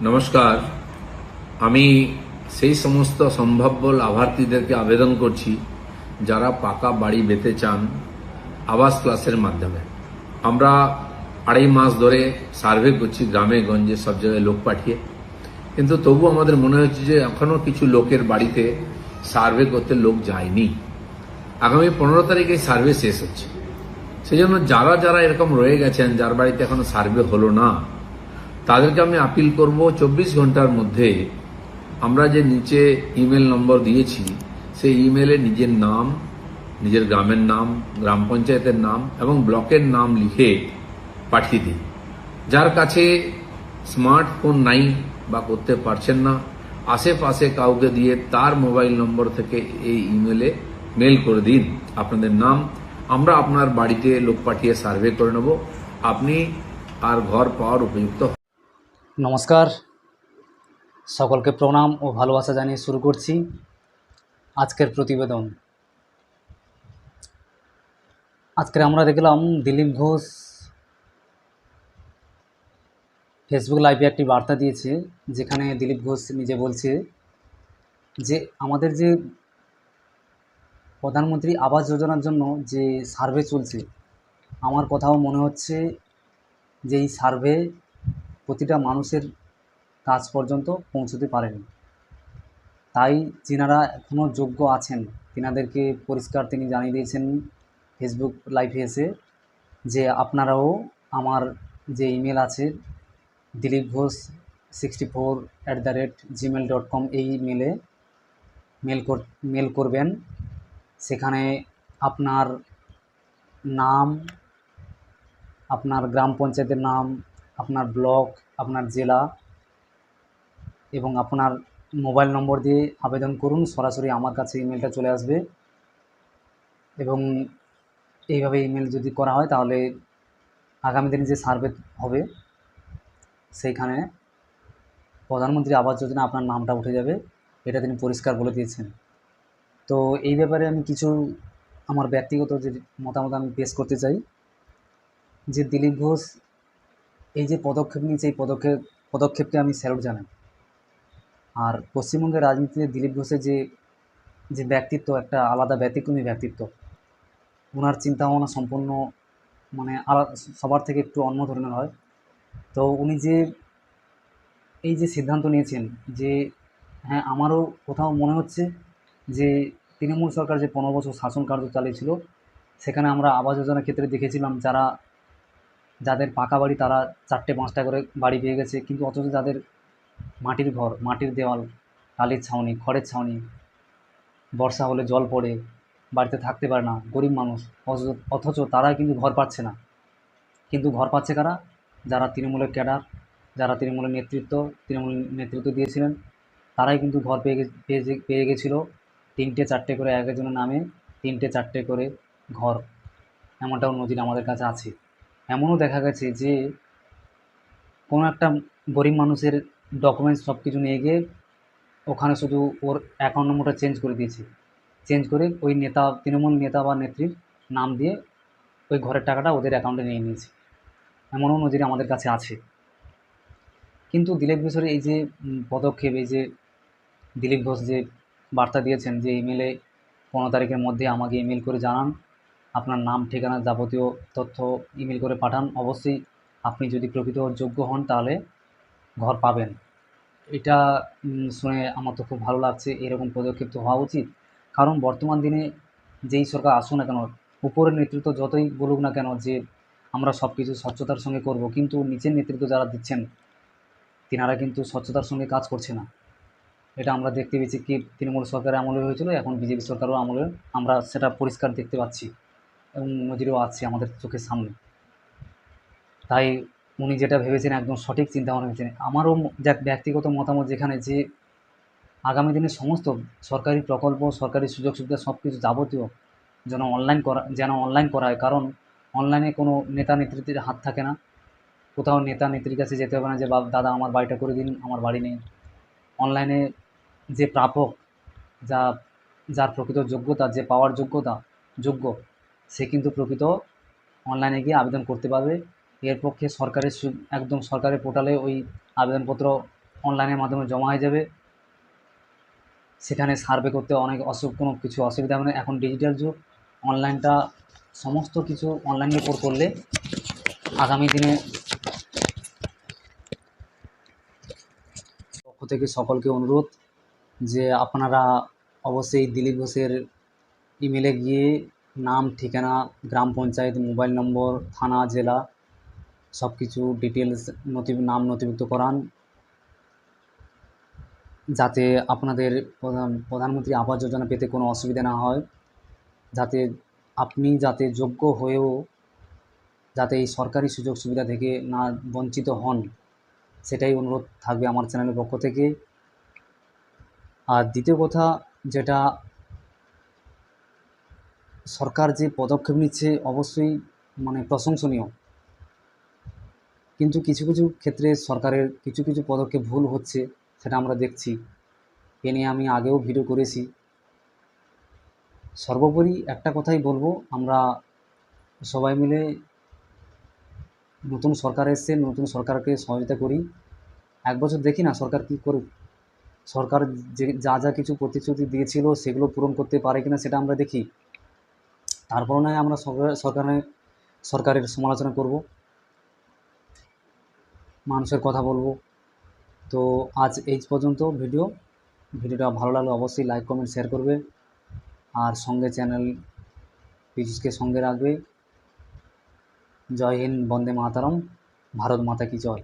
নমস্কার। আমি সেই সমস্ত সম্ভাব্য লাভার্থীদেরকে আবেদন করছি যারা পাকা বাড়ি পেতে চান আবাস ক্লাসের মাধ্যমে। আমরা 2.5 মাস ধরে সার্ভে করছি গ্রামে গঞ্জে সব জায়গায় লোক পাঠিয়ে, কিন্তু তবু আমাদের মনে হচ্ছে যে এখনো কিছু লোকের বাড়িতে সার্ভে করতে লোক যায়নি। আগামী 15 তারিখে সার্ভে শেষ হচ্ছে। সেই জন্য যারা যারা এরকম রয়ে গেছেন, যার বাড়িতে এখনো সার্ভে হলো না, তাদেরকে আমি আপিল করব 24 ঘন্টার মধ্যে আমরা যে নিচে ইমেল নম্বর দিয়েছি সেই ইমেলে নিজের নাম, নিজের গ্রামের নাম, গ্রাম পঞ্চায়েতের নাম এবং ব্লকের নাম লিখে পাঠিয়ে দিন। যার কাছে স্মার্টফোন নাই বা করতে পারছেন না, আশেপাশে কাউকে দিয়ে তার মোবাইল নম্বর থেকে এই ইমেলে মেল করে দিন আপনাদের নাম। আমরা আপনার বাড়িতে লোক পাঠিয়ে সার্ভে করে নেব, আপনি আর ঘর পাওয়ার উপযুক্ত। নমস্কার, সকলকে প্রণাম ও ভালোবাসা জানিয়ে শুরু করছি আজকের প্রতিবেদন। আজকে আমরা দেখলাম দিলীপ ঘোষ ফেসবুক লাইভে একটি বার্তা দিয়েছে, যেখানে দিলীপ ঘোষ নিজে বলছে যে আমাদের যে প্রধানমন্ত্রী আবাস যোজনার জন্য যে সার্ভে চলছে, আমার কথাও মনে হচ্ছে যে এই সার্ভে প্রতিটা মানুষের কাছ পর্যন্ত পৌঁছতে পারেনি। তাই যিনারা এখনও যোগ্য আছেন তিনাদেরকে পরিষ্কার তিনি জানিয়ে দিয়েছেন ফেসবুক লাইভে এসে যে আপনারাও আমার যে ইমেল আছে দিলীপ ঘোষ 64@gmail.com এই ইমেলে মেল করবেন। সেখানে আপনার নাম, আপনার গ্রাম পঞ্চায়েতের নাম, আপনার ব্লক, আপনার জেলা এবং আপনার মোবাইল নম্বর দিয়ে আবেদন করুন। সরাসরি আমার কাছে ইমেলটা চলে আসবে এবং এইভাবে ইমেল যদি করা হয় তাহলে আগামী দিনে যে সার্ভে হবে সেইখানে প্রধানমন্ত্রী আবাস যোজনা আপনার নামটা উঠে যাবে, এটা তিনি পরিষ্কার বলে দিয়েছেন। তো এই ব্যাপারে আমি কিছু আমার ব্যক্তিগত যে মতামত আমি পেশ করতে চাই যে দিলীপ ঘোষ এই যে পদক্ষেপ নিয়েছে, এই পদক্ষেপকে আমি স্যালুট জানাই। আর পশ্চিমবঙ্গের রাজনীতিতে দিলীপ ঘোষের যে যে ব্যক্তিত্ব, একটা আলাদা ব্যতিক্রমী ব্যক্তিত্ব। ওনার চিন্তাভাবনা সম্পূর্ণ মানে সবার থেকে একটু অন্য ধরনের হয়। তো উনি যে এই যে সিদ্ধান্ত নিয়েছেন যে হ্যাঁ, আমারও কোথাও মনে হচ্ছে যে তৃণমূল সরকার যে 15 বছর শাসন কার্য চালিয়েছিল, সেখানে আমরা আবাস যোজনার ক্ষেত্রে দেখেছিলাম যাদের পাকা বাড়ি তারা 4টে-5টা করে বাড়ি পেয়ে গেছে, কিন্তু অথচ যাদের মাটির ঘর, মাটির দেওয়াল, টালির ছাউনি, খড়ের ছাউনি, বর্ষা হলে জল পড়ে, বাড়িতে থাকতে পারে না, গরিব মানুষ, অথচ তারা কিন্তু ঘর পাচ্ছে না। কিন্তু ঘর পাচ্ছে কারা? যারা তৃণমূলের ক্যাডার, যারা তৃণমূল নেতৃত্ব দিয়েছিলেন, তারাই কিন্তু ঘর পেয়ে গেছিলো 3টে-4টে করে এক একজনের নামে, 3টে-4টে করে ঘর। এমনটাও নজির আমাদের কাছে আছে। এমনও দেখা গেছে যে কোনো একটা গরিব মানুষের ডকুমেন্টস সব কিছু নিয়ে গিয়ে ওখানে শুধু ওর অ্যাকাউন্ট নম্বরটা চেঞ্জ করে দিয়েছে। চেঞ্জ করে ওই তৃণমূল নেতা বা নেত্রীর নাম দিয়ে ওই ঘরের টাকাটা ওদের অ্যাকাউন্টে নিয়ে নিয়েছে। এমনও নজির আমাদের কাছে আছে। কিন্তু দিলীপ ঘোষের এই যে পদক্ষেপ, এই যে দিলীপ ঘোষ যে বার্তা দিয়েছেন যে ইমেলে 15 তারিখের মধ্যে আমাকে ইমেল করে জানান, আপনার নাম, ঠিকানা, যাবতীয় তথ্য ইমেল করে পাঠান। অবশ্যই আপনি যদি প্রকৃত যোগ্য হন তাহলে ঘর পাবেন। এটা শুনে আমার তো খুব ভালো লাগছে। এরকম পদক্ষেপ তো হওয়া উচিত। কারণ বর্তমান দিনে যেই সরকার আসুক না কেন, উপরের নেতৃত্ব যতই বলুক না কেন যে আমরা সব কিছু স্বচ্ছতার সঙ্গে করব, কিন্তু নিচের নেতৃত্ব যারা দিচ্ছেন তিনারা কিন্তু স্বচ্ছতার সঙ্গে কাজ করছে না। এটা আমরা দেখতে পেয়েছি কি তৃণমূল সরকারের আমলে হয়েছিল, এখন বিজেপি সরকারও আমলে আমরা সেটা পরিষ্কার দেখতে পাচ্ছি এবং নজিরও আছে আমাদের চোখের সামনে। তাই উনি যেটা ভেবেছেন একদম সঠিক চিন্তাভাবনা ভেবেছেন। আমারও ব্যক্তিগত মতামত যেখানে যে আগামী দিনে সমস্ত সরকারি প্রকল্প, সরকারি সুযোগ সুবিধা সব কিছু যাবতীয় যেন অনলাইন করা হয়। কারণ অনলাইনে কোনো নেতা নেতৃত্বের হাত থাকে না। কোথাও নেতা নেত্রীর কাছে যেতে হবে না যে দাদা আমার বাড়িটা করে দিন, আমার বাড়ি নেই। অনলাইনে যে প্রাপক, যা যার প্রকৃত যোগ্যতা, যে পাওয়ার যোগ্য, সে কিন্তু প্রকৃত অনলাইনে গিয়ে আবেদন করতে পারবে। এর পক্ষে একদম সরকারের পোর্টালে ওই আবেদনপত্র অনলাইনের মাধ্যমে জমা হয়ে যাবে। সেখানে সার্ভে করতে অনেক কোনো কিছু অসুবিধা হবে না। এখন ডিজিটাল যুগ, অনলাইনটা সমস্ত কিছু অনলাইনের উপর করলে আগামী দিনে পক্ষ থেকে সকলকে অনুরোধ যে আপনারা অবশ্যই দিলীপ ঘোষের ইমেলে গিয়ে নাম, ঠিকানা, গ্রাম পঞ্চায়েত, মোবাইল নম্বর, থানা, জেলা সব কিছু ডিটেলস নাম নথিভুক্ত করান, যাতে আপনাদের প্রধানমন্ত্রী আবাস যোজনা পেতে কোনো অসুবিধা না হয়, যাতে আপনি যোগ্য হয়েও যাতে এই সরকারি সুযোগ সুবিধা থেকে না বঞ্চিত হন, সেটাই অনুরোধ থাকবে আমার চ্যানেলের পক্ষ থেকে। আর দ্বিতীয় কথা, যেটা সরকার যে পদক্ষেপ নিচ্ছে অবশ্যই প্রশংসনীয়, কিন্তু কিছু কিছু ক্ষেত্রে সরকারের কিছু কিছু পদক্ষেপ ভুল হচ্ছে, সেটা আমরা দেখছি। এ নিয়ে আমি আগেও ভিডিও করেছি। সর্বোপরি একটা কথাই বলবো, আমরা সবাই মিলে নতুন সরকার এসছে, নতুন সরকারকে সহযোগিতা করি। 1 বছর দেখি না সরকার কী করে, সরকার যে যা কিছু প্রতিশ্রুতি দিয়েছিল সেগুলো পূরণ করতে পারে কিনা সেটা আমরা দেখি। তারপর নয় আমরা সরকারের সমালোচনা করব, মানুষের কথা বলবো। তো আজ এই পর্যন্ত ভিডিওটা ভালো লাগলে অবশ্যই লাইক, কমেন্ট, শেয়ার করবে। আর সঙ্গে চ্যানেল পীযূষকে সঙ্গে রাখবে। জয় হিন্দ, বন্দে মাতরম, ভারত মাতা কি জয়।